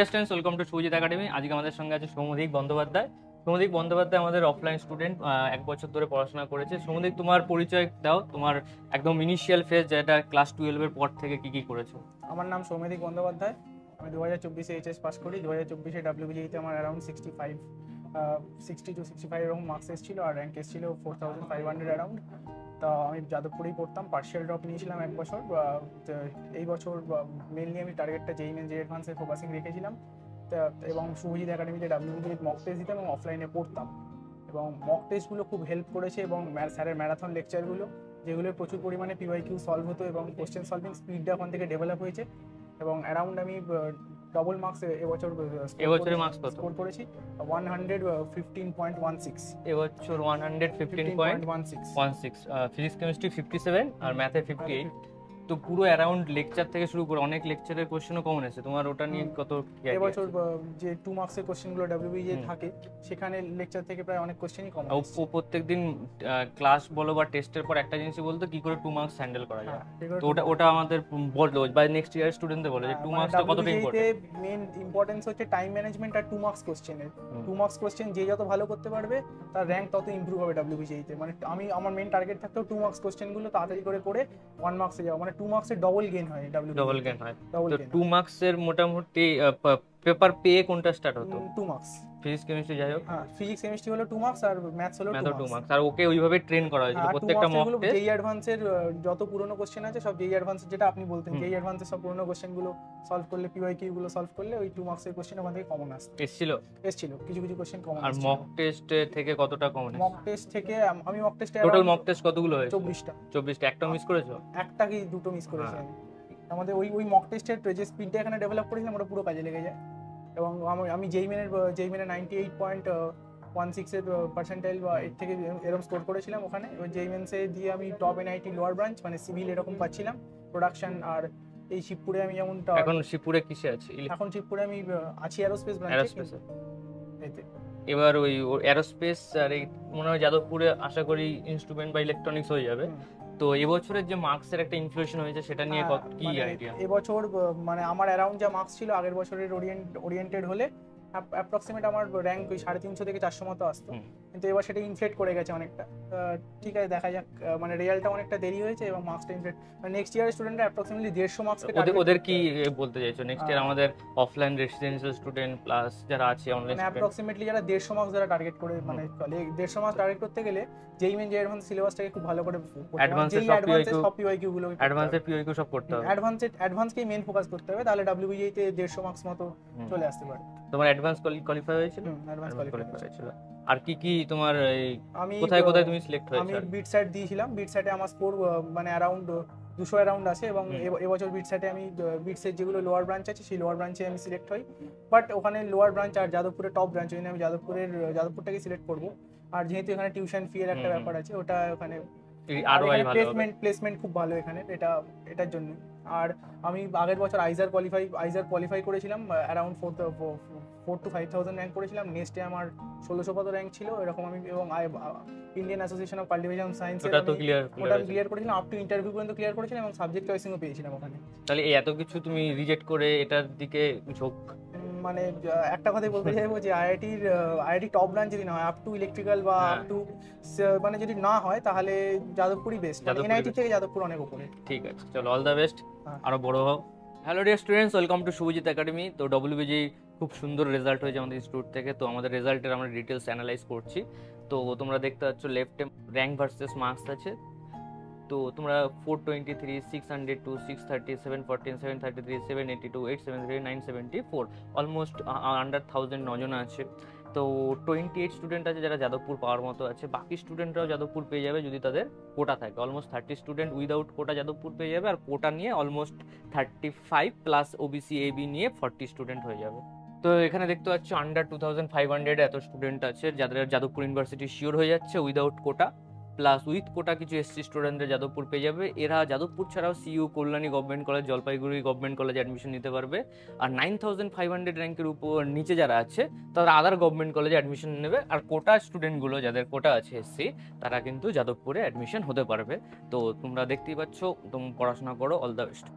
Students, welcome to Sujit academy. আজকে আমাদের সঙ্গে আছে সৌমদীপ বন্দ্যোপাধ্যায়। সৌমদীপ বন্দ্যোপাধ্যায় আমাদের অফলাইন স্টুডেন্ট, 1 বছর ধরে পড়াশোনা করেছে। সৌমদীপ, তোমার পরিচয় দাও, তোমার একদম ইনিশিয়াল ফেজ, যেটা ক্লাস 12-এর পর থেকে কি কি করেছো। আমার নাম সৌমদীপ বন্দ্যোপাধ্যায়। আমি 2024-এ এইচএস পাস করি। 2024-এ ডাব্লিউবিজিতে আমার অ্যারাউন্ড 60 to 65 এরকম মার্কস এসেছিলো, আর র্যাঙ্ক এসেছিল 4500 অ্যারাউন্ড। তা আমি যাদবপুরেই পড়তাম, পার্শিয়াল ড্রপ নিয়েছিলাম 1 বছর। তো এই বছর মেনলি আমি টার্গেটটা জেই মেন জে অ্যাডভান্সে ফোকাসিং রেখেছিলাম। এবং শুভজিৎ একাডেমিতে ডাব্লিউবিজিতে মক টেস্ট দিতাম এবং অফলাইনে পড়তাম। এবং মক টেস্টগুলো খুব হেল্প করেছে, এবং স্যারের ম্যারাথন লেকচারগুলো, যেগুলো প্রচুর পরিমাণে পিওয়াইকিউ সলভ হতো এবং কোশ্চেন সলভিং স্পিডটা ওখান থেকে ডেভেলপ হয়েছে। এবং অ্যারাউন্ড আমি ডবল মার্কস এবছরে মার্কস কত স্কোর করেছি, 115.16। এবছর 115.16, ফিজিক্স কেমিস্ট্রি 57 আর ম্যাথে 58। তো পুরো অ্যারাউন্ড লেকচার থেকে শুরু করে অনেক লেকচারের কোশ্চেনও কমন আছে তোমার, ওটা নিয়ে কত এবছর যে 2 মার্কসের কোশ্চেনগুলো ডাব্লিউবিজি থাকে, সেখানে লেকচার থেকে প্রায় অনেক কোশ্চেনই কমন আছে। প্রত্যেকদিন ক্লাস বলো বা টেস্টের পর একটা জিনিসই বলতো কি করে 2 মার্কস হ্যান্ডেল করা যায়। তো ওটা আমাদের বললো বা নেক্সট ইয়ার স্টুডেন্টদের বলে যে 2 মার্কসটা কতটা ইম্পর্টেন্ট। মেইন ইম্পর্টেন্স হচ্ছে টাইম ম্যানেজমেন্ট আর 2 মার্কস কোশ্চেনের। 2 মার্কস কোশ্চেন যে যত ভালো করতে পারবে তার র্যাঙ্ক তত ইমপ্রুভ হবে ডাব্লিউবিজিতে। মানে আমার মেইন টার্গেট থাকতো 2 মার্কস কোশ্চেনগুলো তাড়াতাড়ি করে 1 মার্কসে যাওয়া, মানে 2 মার্কসের ডবল গেইন হয় ডাব্লিউবিজি। ডবল গেইন হয়। তো 2 মার্কসের মোটামুটি পেপার পে কোনটা স্টার্ট হতো? 2 মার্কস ফিজিক্স কেমিস্ট্রি, যাই হোক। হ্যাঁ, ফিজিক্স কেমিস্ট্রি হলো 2 মার্কস আর ম্যাথস হলো 2 মার্কস। আর ওকে ওইভাবে ট্রেন করা হয়েছিল প্রত্যেকটা মক টেস্ট। জেই অ্যাডভান্সের যত পুরনো কোশ্চেন আছে সব জেই অ্যাডভান্সের, যেটা আপনি বলতেন জেই অ্যাডভান্সের সব পুরনো কোশ্চেনগুলো সলভ করলে, পিওয়াইকিউ গুলো সলভ করলে ওই 2 মার্কসের কোশ্চেন ওখান থেকে কমন এসেছিল। কিছু কিছু কোশ্চেন কমন। আর মক টেস্ট থেকে কতটা কমন? মক টেস্ট থেকে আমি মক টেস্টে টোটাল মক টেস্ট কতগুলো হয়েছে? 24টা। একটা মিস করেছো? একটা কি দুটো মিস করেছি আমি। আমাদের ওই মক টেস্টের যে স্পিডটা এখানে ডেভেলপ করেছিলাম ওটা পুরো কাজে লেগে যায়। এবং আমি জেই মেনে 98.16 এর পার্সেন্টাইল বা এর থেকে এরকম স্কোর করেছিলাম ওখানে। এবার জেই মেন্সে দিয়ে আমি টপ এনআইটি লোয়ার ব্রাঞ্চ মানে সিভিল এরকম পাচ্ছিলাম, প্রোডাকশন। আর এই শিবপুরে আমি যেমন এখন শিবপুরে কিসে আছি? এখন শিবপুরে আমি আছি এরোস্পেস ব্রাঞ্চে। এবার ওই এরোস্পেস আর এই মনে হয় যাদবপুরে আশা করি ইনস্ট্রুমেন্ট বা ইলেকট্রনিক্স হয়ে যাবে। তো এবছরের যে মার্কসের একটা ইনফ্লেশন হয়েছে সেটা নিয়ে কি আইডিয়া? এবছর মানে আমার অ্যারাউন্ড যা মার্কস ছিল আগের বছরের ওরিয়েন্টেড হলে অ্যাপ্রক্সিমেট আমার র্যাঙ্ক ওই 350 থেকে 400 মতো আসতো, কিন্তু এবার সেটা ইনফ্লেট করে গেছে অনেকটা। ঠিক আছে, দেখা যাক। মানে রেজাল্টটা অনেকটা দেরি হয়েছে এবং মার্কসটা ইনফ্লেট, মানে নেক্সট ইয়ার স্টুডেন্টরা অ্যাপ্রক্সিমেটলি 150 মার্কস ওদের কি বলতে চাইছো নেক্সট ইয়ার আমাদের অফলাইন রেসিডেন্সিয়াল স্টুডেন্ট প্লাস যারা আছে অনলাইন, মানে অ্যাপ্রক্সিমেটলি যারা 150 মার্কস যারা টার্গেট করে, মানে 150 মার্কস টার্গেট করতে গেলে জেই মেন জে অ্যাডভান্স সিলেবাসটাকে খুব ভালো করে অ্যাডভান্সের সব পিওইকিউ গুলো সব করতে হবে। অ্যাডভান্সকেই মেন ফোকাস করতে হবে, তাহলে ডাব্লিউবিজি তে 150 মার্কস মতো চলে আসতে পারে। তোমার অ্যাডভান্স কোয়ালিফাই হয়েছিল? অ্যাডভান্স কোয়ালিফাই হয়েছিল। আর কি তোমার কোথায় তুমি সিলেক্ট হয়েছো? আমি বিট সাইট দিয়েছিলাম। বিট সাইটে আমার স্কোর মানে অ্যারাউন্ড 200 অ্যারাউন্ড আছে, এবং এবছর বিট সাইটে আমি বিটসের যেগুলো লোয়ার ব্রাঞ্চ আছে সেই লোয়ার ব্রাঞ্চে আমি সিলেক্ট হই। বাট ওখানে লোয়ার ব্রাঞ্চ আর যাদবপুরের টপ ব্রাঞ্চ, ওই জন্য আমি যাদবপুরটাকে সিলেক্ট করবো। আর যেহেতু এখানে টিউশন ফি এর একটা ব্যাপার আছে, ওটা ওখানে প্লেসমেন্ট খুব ভালো এখানে, এটার জন্য। আর আমি আগের বছর আইজার কোয়ালিফাই করেছিলাম, অ্যারাউন্ড 4 to 5,000 র্যাঙ্ক করেছিলাম। নেক্সটে আমার 1600 কত র্যাঙ্ক ছিল এরকম। আমি এবং Indian association of cultivation science ওটা ক্লিয়ার করেছিলাম, আপ টু ইন্টারভিউ পর্যন্ত ক্লিয়ার করেছিলাম, এবং সাবজেক্ট চয়েসিংও পেয়েছিলাম ওখানে। তাহলে এই এত কিছু তুমি রিজেক্ট করে এটার দিকে ঝোঁক? মানে একটা কথাই বলতে চাইবো যে আইআইটি টপ ব্রাঞ্চ যদি না হয়, আপ টু ইলেকট্রিক্যাল বা আপ টু মানে যদি না হয়, তাহলে যাদবপুরই বেস্ট। এনআইটি থেকে যাদবপুর অনেক উপরে। ঠিক আছে, চলো, অল দ্য বেস্ট, আরো বড় হও। Hello dear students, welcome to Sujit academy. তো ডব্লিউবিজি খুব সুন্দর রেজাল্ট হয়েছে আমাদের ইনস্টিটিউট থেকে। তো আমাদের রেজাল্টের আমরা ডিটেলস অ্যানালাইজ করছি। তো তোমরা দেখতে পাচ্ছ লেফটে র্যাঙ্ক ভার্সেস মার্কস আছে। তো তোমরা 423, 602, 630, 714, 733, 782, 873, 974, অলমোস্ট আন্ডার 1000 9জন আছে। তো 28 স্টুডেন্ট আছে যারা যাদবপুর পাওয়ার মতো আছে। বাকি স্টুডেন্টরাও যাদবপুর পেয়ে যাবে যদি তাদের কোটা থাকে। অলমোস্ট 30 স্টুডেন্ট উইদাউট কোটা যাদবপুর পেয়ে যাবে, আর কোটা নিয়ে অলমোস্ট 35 প্লাস ওবিসি এবি নিয়ে 40 স্টুডেন্ট হয়ে যাবে। তো এখানে দেখতে পাচ্ছ আন্ডার 2500 এত স্টুডেন্ট আছে যাদের যাদবপুর ইউনিভার্সিটি শিওর হয়ে যাচ্ছে without quota, plus with quota কিছু এসসি স্টুডেন্টদের যাদবপুর পেয়ে যাবে। এরা যাদবপুর ছাড়াও CU, Kalyani government college, Jalpaiguri government কলেজে অ্যাডমিশন নিতে পারবে। আর 9500 র্যাঙ্কের উপর নিচে যারা আছে তারা আদার গভর্নমেন্ট কলেজে অ্যাডমিশন নেবে। আর কোটা স্টুডেন্টগুলো যাদের কোটা আছে এসসি, তারা কিন্তু যাদবপুরে অ্যাডমিশন হতে পারবে। তো তোমরা দেখতেই পাচ্ছ, তোমরা পড়াশোনা করো, অল দ্য বেস্ট।